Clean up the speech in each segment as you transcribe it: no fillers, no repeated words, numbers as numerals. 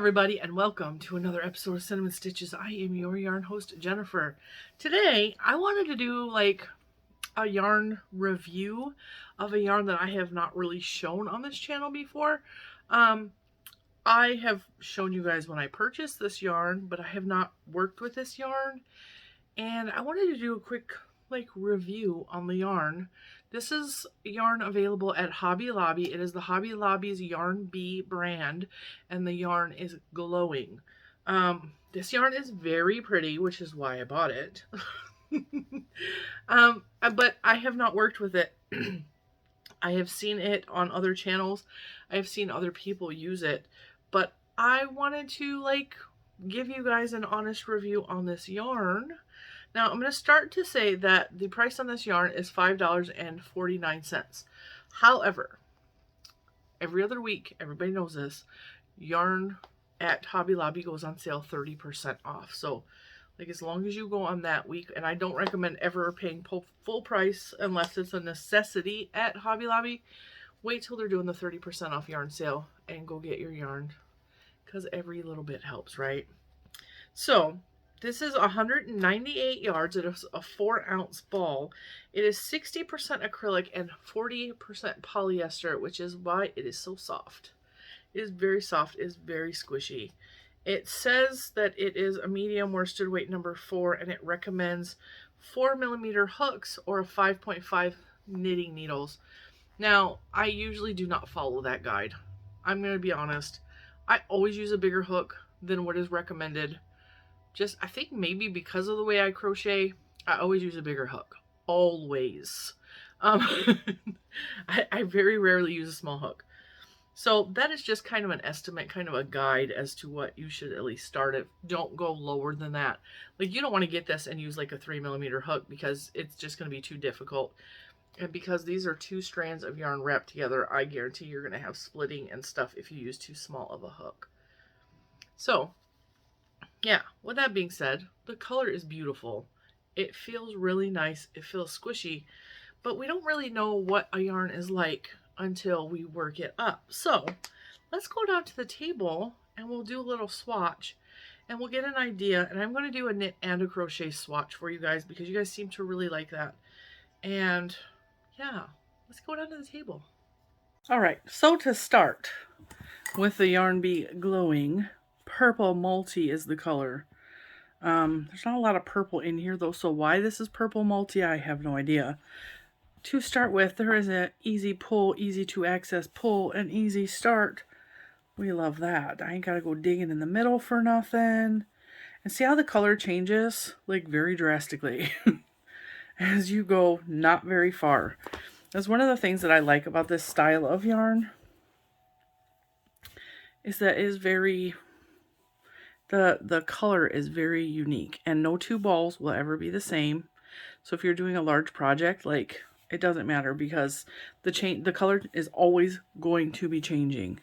everybody, and welcome to another episode of Cinnamon Stitches. I am your yarn host, Jennifer. Today, I wanted to do like a yarn review of a yarn that I have not really shown on this channel before. I have shown you guys when I purchased this yarn, but I have not worked with this yarn. And I wanted to do a quick review on the yarn. This is yarn available at Hobby Lobby. It is the Hobby Lobby's Yarn Bee brand, and the yarn is glowing. This yarn is very pretty, which is why I bought it. But I have not worked with it. I have seen it on other channels. I have seen other people use it, but I wanted to give you guys an honest review on this yarn. Now, I'm going to start to say that the price on this yarn is $5.49. However, every other week, everybody knows this, yarn at Hobby Lobby goes on sale 30% off. So, as long as you go on that week, and I don't recommend ever paying full price unless it's a necessity at Hobby Lobby, wait till they're doing the 30% off yarn sale and go get your yarn, because every little bit helps, right? So, this is 198 yards. It is a 4-ounce ball. It is 60% acrylic and 40% polyester, which is why it is so soft. It is very soft. It is very squishy. It says that it is a medium worsted weight number 4, and it recommends 4mm hooks or a 5.5 knitting needles. Now, I usually do not follow that guide. I'm going to be honest. I always use a bigger hook than what is recommended. I think maybe because of the way I crochet, I always use a bigger hook. Always. I very rarely use a small hook. So that is just kind of an estimate, kind of a guide as to what you should at least start at. Don't go lower than that. You don't want to get this and use a 3mm hook, because it's just going to be too difficult. And because these are 2 strands of yarn wrapped together, I guarantee you're going to have splitting and stuff if you use too small of a hook. So, yeah, with that being said, the color is beautiful. It feels really nice. It feels squishy, but we don't really know what a yarn is like until we work it up. So let's go down to the table and we'll do a little swatch and we'll get an idea. And I'm going to do a knit and a crochet swatch for you guys, because you guys seem to really like that. And yeah, let's go down to the table. All right, so to start with the Yarn Bee glowing, purple multi is the color. There's not a lot of purple in here though, so why this is purple multi, I have no idea. To start with, there is an easy pull, easy to access pull, and easy start. We love that. I ain't gotta go digging in the middle for nothing. And see how the color changes? Very drastically. As you go not very far. That's one of the things that I like about this style of yarn. Is that it is very... The color is very unique, and no 2 balls will ever be the same. So if you're doing a large project, it doesn't matter, because the color is always going to be changing.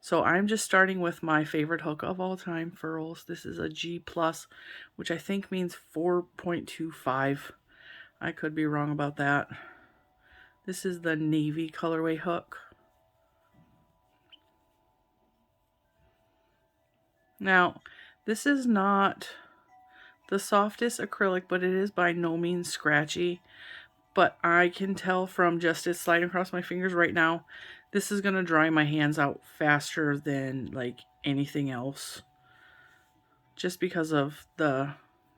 So I'm just starting with my favorite hook of all time, Furls. This is a G+, which I think means 4.25. I could be wrong about that. This is the navy colorway hook. Now, this is not the softest acrylic, but it is by no means scratchy. But I can tell from just it sliding across my fingers right now, this is going to dry my hands out faster than anything else. Just because of the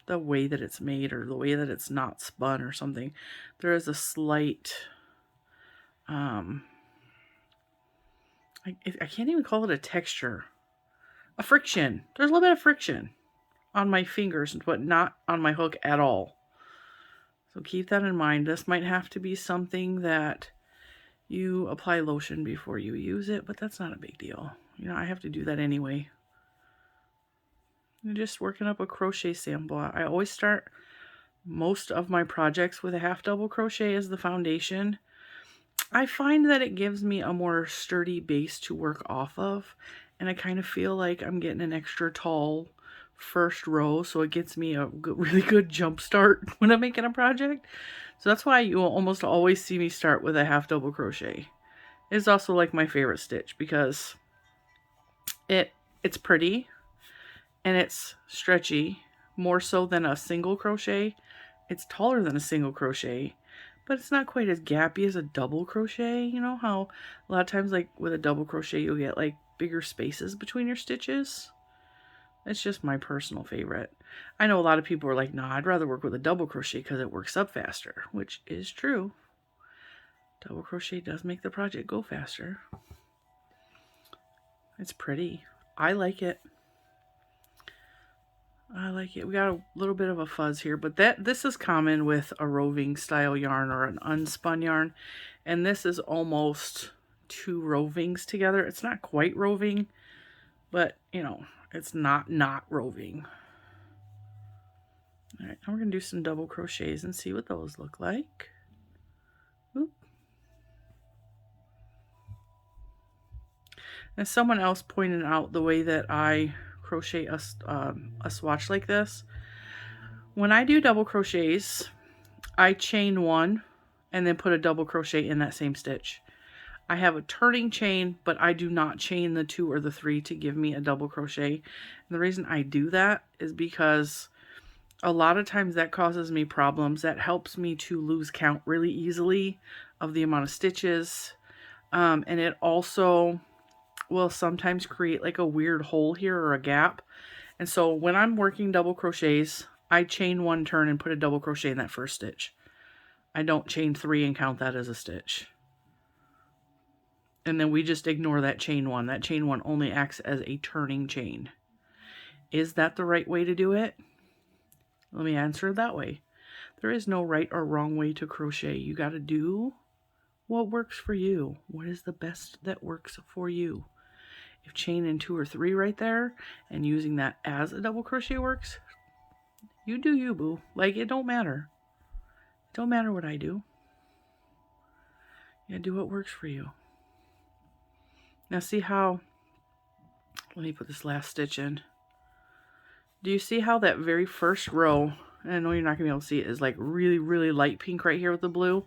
way that it's made, or the way that it's not spun or something. There is a slight... I can't even call it a texture. A friction. There's a little bit of friction on my fingers, but not on my hook at all. So keep that in mind. This might have to be something that you apply lotion before you use it, but that's not a big deal. I have to do that anyway. I'm just working up a crochet sample. I always start most of my projects with a half double crochet as the foundation. I find that it gives me a more sturdy base to work off of. And I kind of feel like I'm getting an extra tall first row, so it gets me a really good jump start when I'm making a project. So that's why you will almost always see me start with a half double crochet. It's also my favorite stitch, because it It's pretty and it's stretchy, more so than a single crochet. It's taller than a single crochet, but it's not quite as gappy as a double crochet. You know how a lot of times, like with a double crochet, you'll get like bigger spaces between your stitches? It's just my personal favorite. I know a lot of people are like, nah, I'd rather work with a double crochet because it works up faster, which is true. Double crochet does make the project go faster. It's pretty. I like it. I like it. We got a little bit of a fuzz here, but this is common with a roving style yarn or an unspun yarn. And this is almost two rovings together. It's not quite roving, but you know, it's not roving. All right, now we're gonna do some double crochets and see what those look like. Oop. And someone else pointed out the way that I crochet a swatch like this. When I do double crochets, I chain one and then put a double crochet in that same stitch. I have a turning chain, but I do not chain the 2 or the 3 to give me a double crochet. And the reason I do that is because a lot of times that causes me problems. That helps me to lose count really easily of the amount of stitches. And it also will sometimes create like a weird hole here or a gap. And so when I'm working double crochets, I chain 1 turn and put a double crochet in that first stitch. I don't chain 3 and count that as a stitch. And then we just ignore that chain 1. That chain 1 only acts as a turning chain. Is that the right way to do it? Let me answer it that way. There is no right or wrong way to crochet. You got to do what works for you. What is the best that works for you? If chaining 2 or 3 right there and using that as a double crochet works, you do you, boo. Like, it don't matter. It don't matter what I do. You gotta do what works for you. Now see how, let me put this last stitch in. Do you see how that very first row, and I know you're not gonna be able to see it, is like really, really light pink right here with the blue.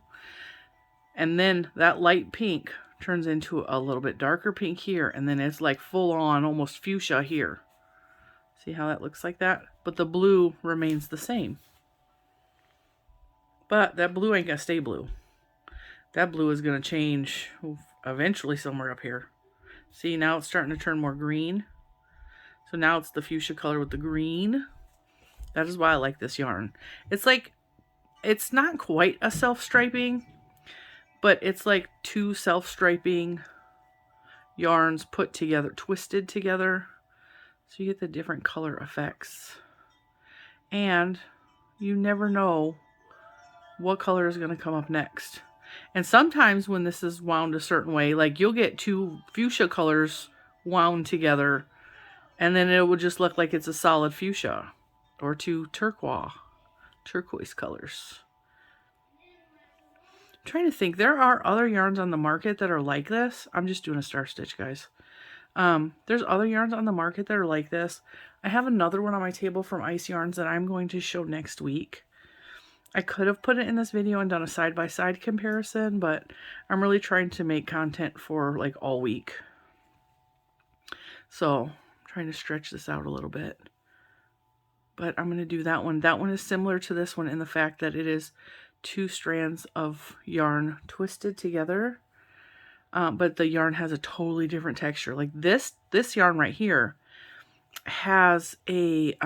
And then that light pink turns into a little bit darker pink here, and then it's like full on almost fuchsia here. See how that looks like that? But the blue remains the same. But that blue ain't gonna stay blue. That blue is gonna change eventually somewhere up here. See, now it's starting to turn more green. So now it's the fuchsia color with the green. That is why I like this yarn. It's like, it's not quite a self-striping, but it's like 2 self-striping yarns put together, twisted together. So you get the different color effects. And you never know what color is going to come up next. And sometimes when this is wound a certain way, like you'll get 2 fuchsia colors wound together, and then it will just look like it's a solid fuchsia, or 2 turquoise colors. I'm trying to think. There are other yarns on the market that are like this. I'm just doing a star stitch, guys. There's other yarns on the market that are like this. I have another one on my table from Ice Yarns that I'm going to show next week. I could have put it in this video and done a side-by-side comparison, but I'm really trying to make content for like all week. So I'm trying to stretch this out a little bit. But I'm going to do that one. That one is similar to this one in the fact that it is 2 strands of yarn twisted together. But the yarn has a totally different texture. Like this yarn right here has a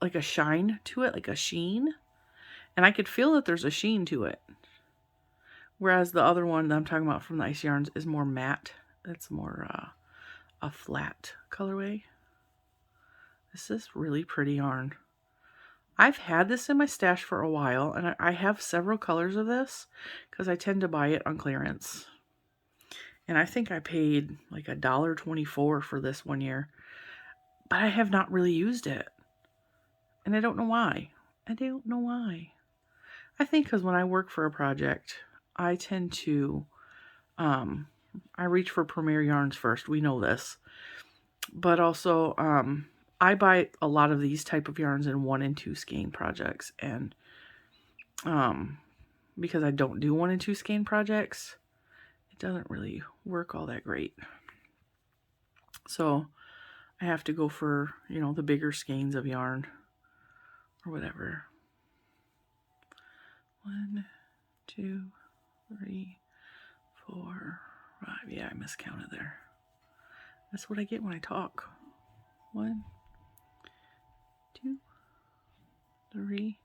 like a shine to it, like a sheen. And I could feel that there's a sheen to it. Whereas the other one that I'm talking about from the Ice Yarns is more matte. It's more a flat colorway. This is really pretty yarn. I've had this in my stash for a while, and I have several colors of this because I tend to buy it on clearance. And I think I paid like $1.24 for this one year. But I have not really used it. And I don't know why. I don't know why. I think because when I work for a project, I tend to, I reach for Premier Yarns first. We know this. But also, I buy a lot of these type of yarns in 1 and 2 skein projects. And because I don't do 1 and 2 skein projects, it doesn't really work all that great. So I have to go for, you know, the bigger skeins of yarn or whatever. 1, 2, 3, 4, 5. Yeah, I miscounted there. That's what I get when I talk. 1, 2, 3,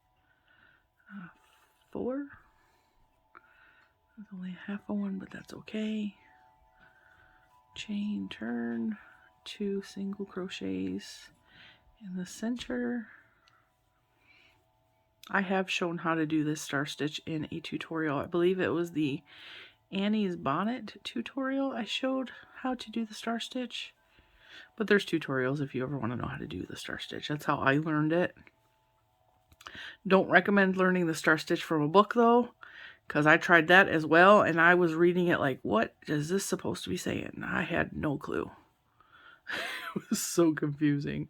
4. There's only half of one, but that's okay. Chain, turn, 2 single crochets in the center. I have shown how to do this star stitch in a tutorial. I believe it was the Annie's Bonnet tutorial. I showed how to do the star stitch, but there's tutorials if you ever want to know how to do the star stitch. That's how I learned it. Don't recommend learning the star stitch from a book though, because I tried that as well, and I was reading it like, what is this supposed to be saying? I had no clue. It was so confusing.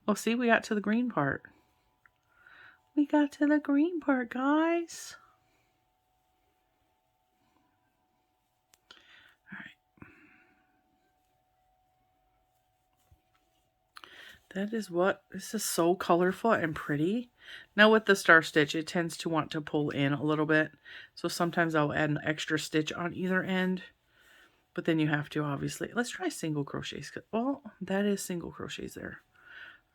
Oh, see, we got to the green part. We got to the green part, guys. All right. That is what, this is so colorful and pretty. Now with the star stitch, it tends to want to pull in a little bit. So sometimes I'll add an extra stitch on either end. But then you have to, obviously. Let's try single crochets. Well, that is single crochets there.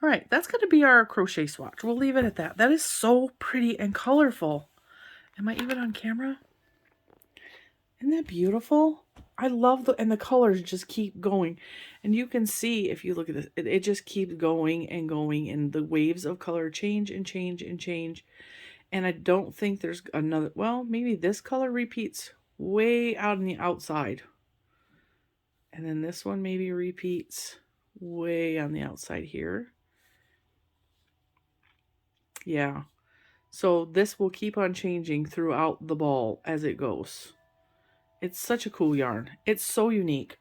All right, that's going to be our crochet swatch. We'll leave it at that. That is so pretty and colorful. Am I even on camera? Isn't that beautiful? I love and the colors just keep going. And you can see, if you look at this, it just keeps going and going, and the waves of color change and change and change. And I don't think there's another, well, maybe this color repeats way out on the outside. And then this one maybe repeats way on the outside here. Yeah. So this will keep on changing throughout the ball as it goes. It's such a cool yarn. It's so unique.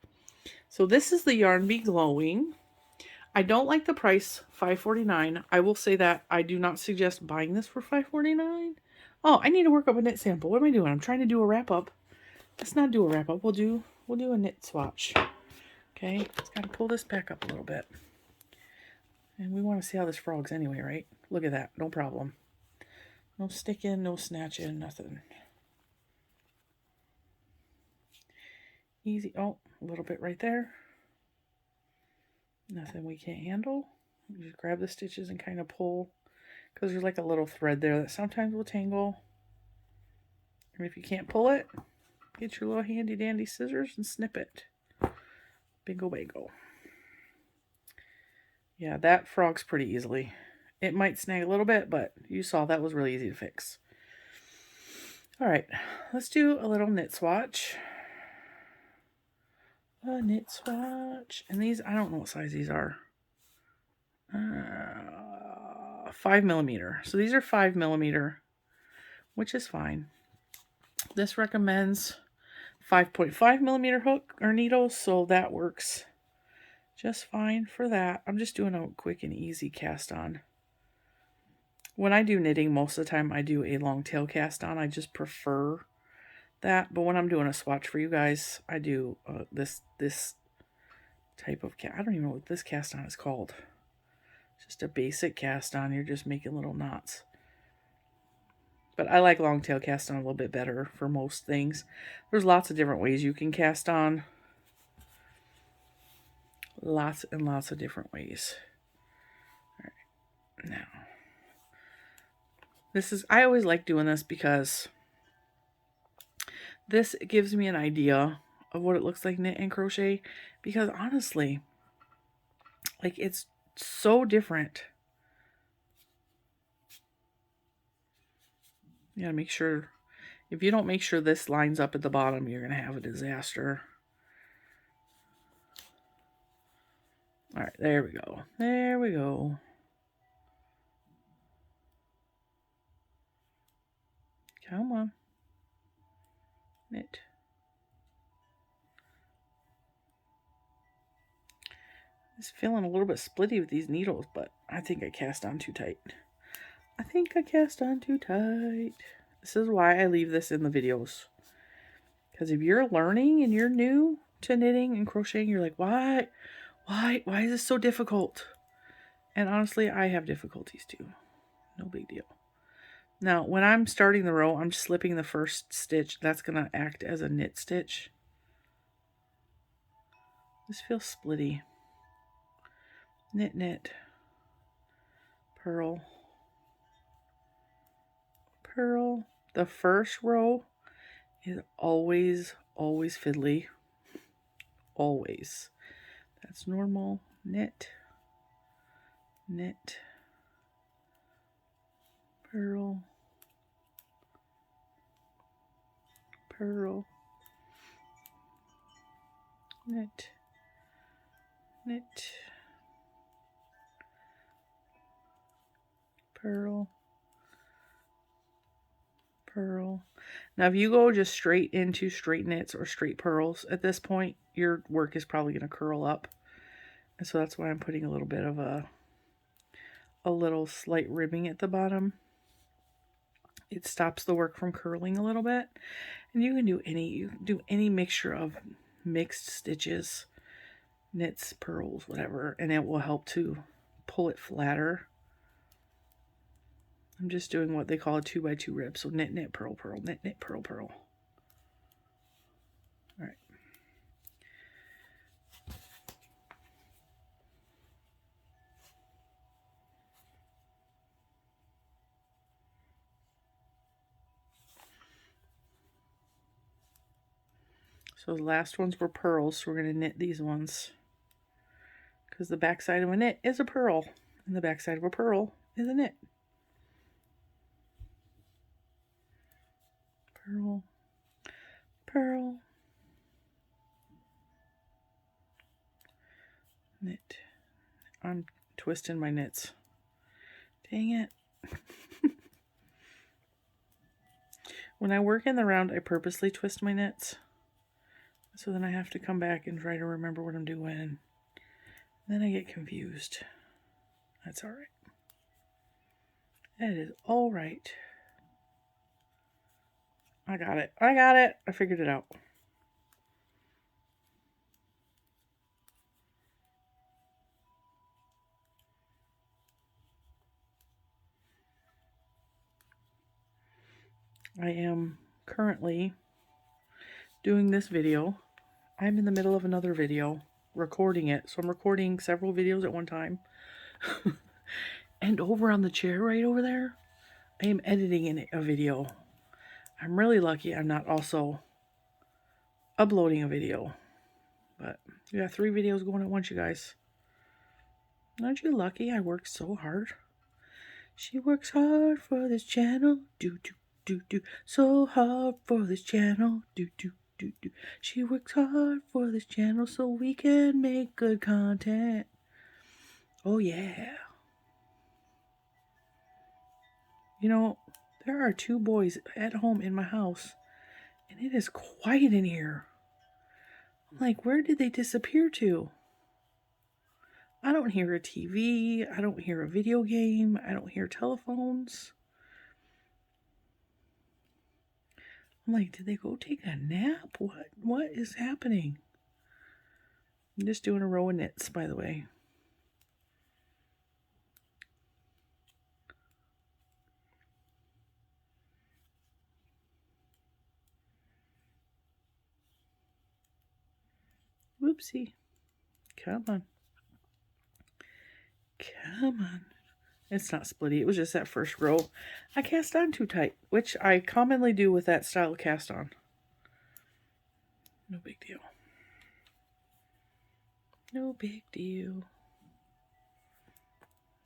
So this is the Yarn Bee Glowing. I don't like the price, $5.49. I will say that I do not suggest buying this for $5.49. Oh, I need to work up a knit sample. What am I doing? I'm trying to do a wrap up. Let's not do a wrap up. We'll do a knit swatch. Okay, just got to pull this back up a little bit. And we want to see how this frogs anyway, right? Look at that. No problem. No sticking, no snatching, nothing. Easy. Oh, a little bit right there. Nothing we can't handle. You just grab the stitches and kind of pull, because there's like a little thread there that sometimes will tangle. And if you can't pull it, get your little handy dandy scissors and snip it. Bingo bango. Yeah, that frogs pretty easily. It might snag a little bit, but you saw that was really easy to fix. All right, let's do a little knit swatch. A knit swatch. And these, I don't know what size these are. 5mm. So these are 5mm, which is fine. This recommends 5.5mm hook or needles, so that works just fine for that. I'm just doing a quick and easy cast on. When I do knitting, most of the time I do a long tail cast on. I just prefer that. But when I'm doing a swatch for you guys, I do this type of cast. I don't even know what this cast on is called. Just a basic cast on. You're just making little knots. But I like long tail cast on a little bit better for most things. There's lots of different ways you can cast on. Lots and lots of different ways. All right. Now, I always like doing this because this gives me an idea of what it looks like knit and crochet. Because honestly, like, it's so different. You gotta make sure, if you don't make sure this lines up at the bottom, you're gonna have a disaster. All right, there we go. There we go. Come on. Knit. It's feeling a little bit splitty with these needles, but I think I cast on too tight. I think I cast on too tight. This is why I leave this in the videos. Because if you're learning and you're new to knitting and crocheting, you're like, why Why is this so difficult? And honestly, I have difficulties too. No big deal. Now, when I'm starting the row, I'm slipping the first stitch. That's going to act as a knit stitch. This feels splitty. Knit, knit, purl, purl. The first row is always fiddly. Always. That's normal. Knit, knit, purl, purl, knit, knit, purl, purl. Now if you go just straight into straight knits or straight purls at this point, your work is probably going to curl up. And so that's why I'm putting a little bit of a little slight ribbing at the bottom. It stops the work from curling a little bit. And you can do any mixture of mixed stitches, knits, purls, whatever, and it will help to pull it flatter. I'm just doing what they call a 2x2 rib. So knit, knit, purl, purl, knit, knit, purl, purl. All right. So the last ones were purls, so we're going to knit these ones. Because the back side of a knit is a purl, and the back side of a purl is a knit. Purl, purl, knit. I'm twisting my knits. Dang it. When I work in the round, I purposely twist my knits. So then I have to come back and try to remember what I'm doing. Then I get confused. That's all right. That is all right. I got it. I got it. I figured it out. I am currently doing this video. I'm in the middle of another video, recording it. So I'm recording several videos at one time. And over on the chair right over there, I am editing a video. I'm really lucky I'm not also uploading a video. But you got 3 videos going at once, you guys. Aren't you lucky? I work so hard. She works hard for this channel. Do, do, do, do. So hard for this channel. Do, do, do, do. She works hard for this channel so we can make good content. Oh, yeah. You know, there are 2 boys at home in my house, and it is quiet in here. I'm like, where did they disappear to? I don't hear a TV. I don't hear a video game. I don't hear telephones. I'm like, did they go take a nap? What is happening? I'm just doing a row of knits, by the way. Whoopsie. Come on. Come on. It's not splitty. It was just that first row. I cast on too tight, which I commonly do with that style of cast on. No big deal. No big deal.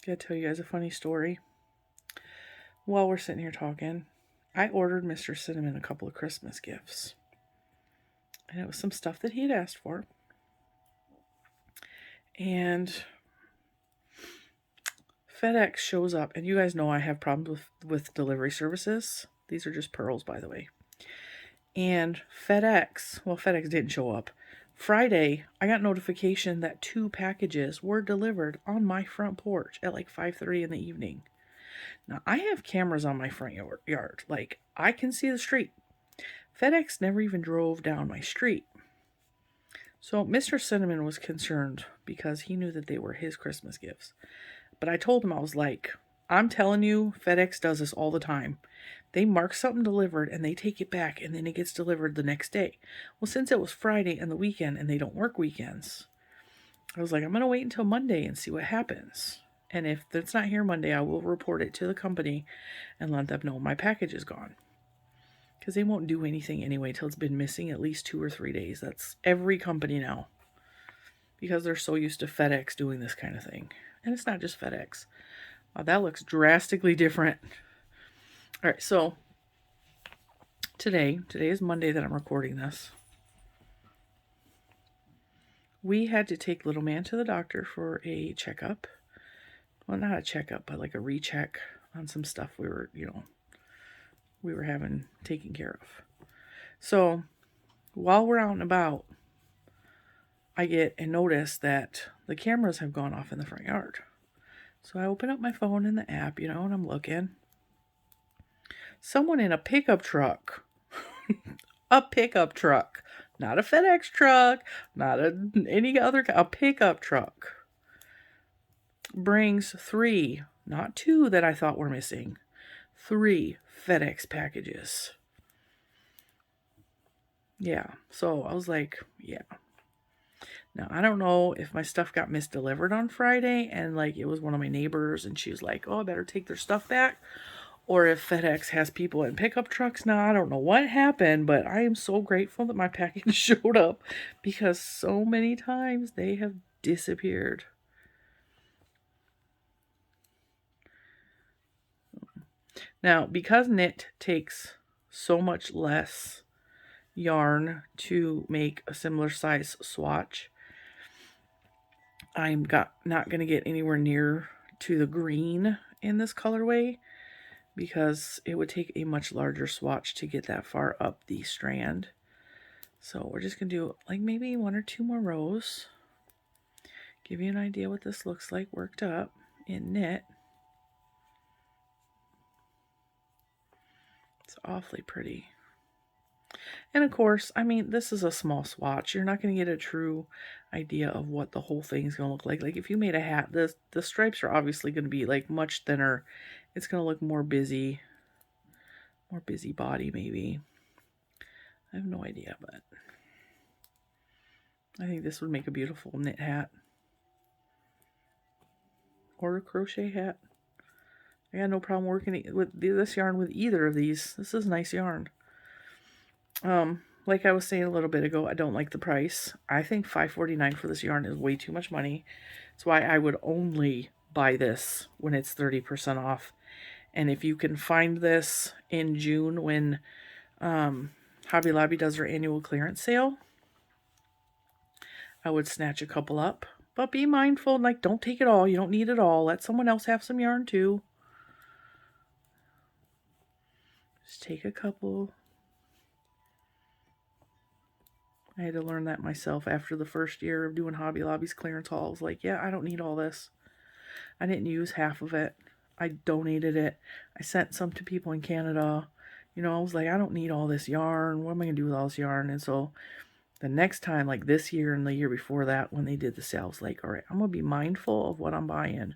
Gotta tell you guys a funny story. While we're sitting here talking, I ordered Mr. Cinnamon a couple of Christmas gifts. And it was some stuff that he had asked for. And FedEx shows up, and you guys know I have problems with delivery services. These are just pearls, by the way. And FedEx didn't show up. Friday, I got notification that 2 packages were delivered on my front porch at like 5:30 in the evening. Now, I have cameras on my front yard. Like, I can see the street. FedEx never even drove down my street. So Mr. Cinnamon was concerned because he knew that they were his Christmas gifts. But I told him, I was like, I'm telling you, FedEx does this all the time. They mark something delivered and they take it back and then it gets delivered the next day. Well, since it was Friday and the weekend and they don't work weekends, I was like, I'm going to wait until Monday and see what happens. And if it's not here Monday, I will report it to the company and let them know my package is gone. Because they won't do anything anyway till it's been missing at least 2 or 3 days. That's every company now. Because they're so used to FedEx doing this kind of thing. And it's not just FedEx. Wow, that looks drastically different. All right, so today is Monday that I'm recording this. We had to take little man to the doctor for a checkup. Well, not a checkup, but like a recheck on some stuff we were having taken care of. So while we're out and about, I get a notice that the cameras have gone off in the front yard. So I open up my phone in the app, and I'm looking. Someone in a pickup truck, a pickup truck, not a FedEx truck, not any other, a pickup truck, brings 3, not 2 that I thought were missing, 3 FedEx packages. Yeah, so I was like, yeah. Now, I don't know if my stuff got misdelivered on Friday and like it was one of my neighbors and she was like, oh, I better take their stuff back. Or if FedEx has people in pickup trucks now. I don't know what happened, but I am so grateful that my package showed up because so many times they have disappeared. Now, because knit takes so much less yarn to make a similar size swatch, I'm not going to get anywhere near to the green in this colorway because it would take a much larger swatch to get that far up the strand. So we're just going to do like maybe 1 or 2 more rows. Give you an idea what this looks like worked up in knit. It's awfully pretty. And of course, I mean, this is a small swatch. You're not going to get a true idea of what the whole thing is going to look like. Like if you made a hat, the stripes are obviously going to be like much thinner. It's going to look more busy body maybe. I have no idea, but I think this would make a beautiful knit hat. Or a crochet hat. I got no problem working with this yarn with either of these. This is nice yarn. Like I was saying a little bit ago, I don't like the price. I think $5.49 for this yarn is way too much money. That's why I would only buy this when it's 30% off. And if you can find this in June when Hobby Lobby does their annual clearance sale, I would snatch a couple up. But be mindful, like don't take it all. You don't need it all. Let someone else have some yarn too. Just take a couple. I had to learn that myself after the first year of doing Hobby Lobby's clearance haul. I was like, yeah, I don't need all this. I didn't use half of it. I donated it. I sent some to people in Canada. I was like, I don't need all this yarn. What am I going to do with all this yarn? And so the next time, like this year and the year before that, when they did the sale, I was like, all right, I'm going to be mindful of what I'm buying. I'm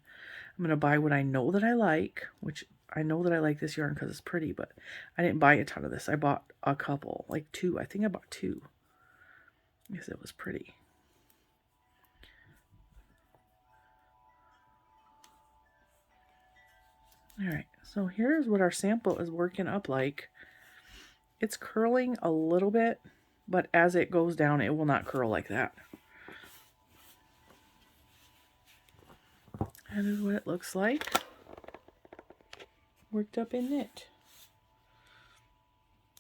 going to buy what I know that I like, which I know that I like this yarn because it's pretty, but I didn't buy a ton of this. I bought a couple, like 2. I think I bought 2. Because it was pretty. Alright, so here's what our sample is working up like. It's curling a little bit, but as it goes down, it will not curl like that. That is what it looks like. Worked up in knit.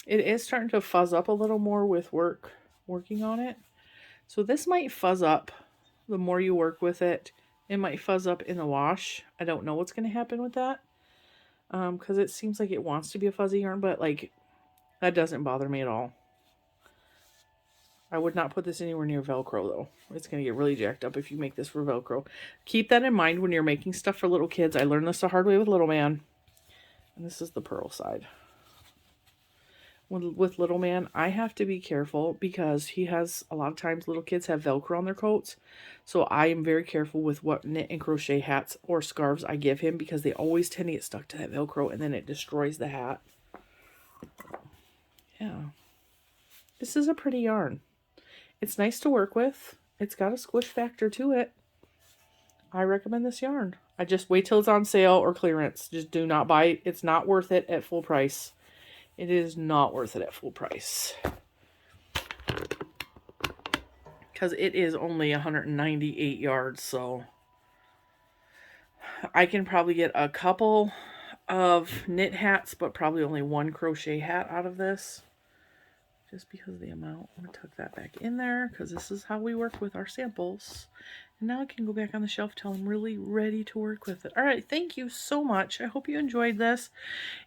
It is starting to fuzz up a little more with working on it. So this might fuzz up the more you work with it. It might fuzz up in the wash. I don't know what's going to happen with that. Because it seems like it wants to be a fuzzy yarn, but like that doesn't bother me at all. I would not put this anywhere near Velcro though. It's going to get really jacked up if you make this for Velcro. Keep that in mind when you're making stuff for little kids. I learned this the hard way with little man. And this is the purl side. with little man, I have to be careful because he has, a lot of times little kids have Velcro on their coats. So I am very careful with what knit and crochet hats or scarves I give him because they always tend to get stuck to that Velcro and then it destroys the hat. Yeah. This is a pretty yarn. It's nice to work with. It's got a squish factor to it. I recommend this yarn. I just wait till it's on sale or clearance. Just do not buy it. It's not worth it at full price. It is not worth it at full price. Because it is only 198 yards, so I can probably get a couple of knit hats, but probably only one crochet hat out of this. Just because of the amount. I'm going to tuck that back in there because this is how we work with our samples. And now I can go back on the shelf till I'm really ready to work with it. All right, thank you so much. I hope you enjoyed this.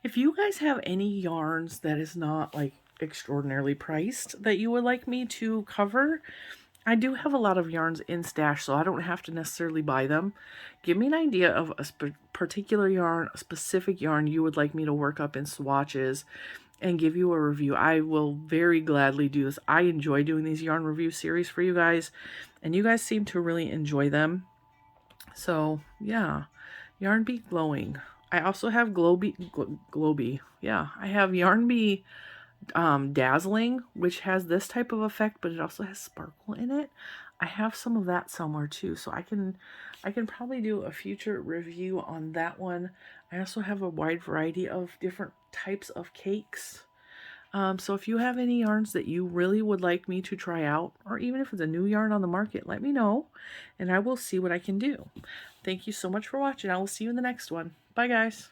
If you guys have any yarns that is not like extraordinarily priced that you would like me to cover, I do have a lot of yarns in stash, so I don't have to necessarily buy them. Give me an idea of a particular yarn, a specific yarn you would like me to work up in swatches and give you a review. I will very gladly do this. I enjoy doing these yarn review series for you guys, and you guys seem to really enjoy them. So yeah, Yarn Bee Glowing. I also have Glowbee. Yeah, I have Yarn Bee Dazzling, which has this type of effect, but it also has sparkle in it. I have some of that somewhere too, so I can probably do a future review on that one. I also have a wide variety of different types of cakes. So if you have any yarns that you really would like me to try out, or even if it's a new yarn on the market, let me know, and I will see what I can do. Thank you so much for watching. I will see you in the next one. Bye, guys.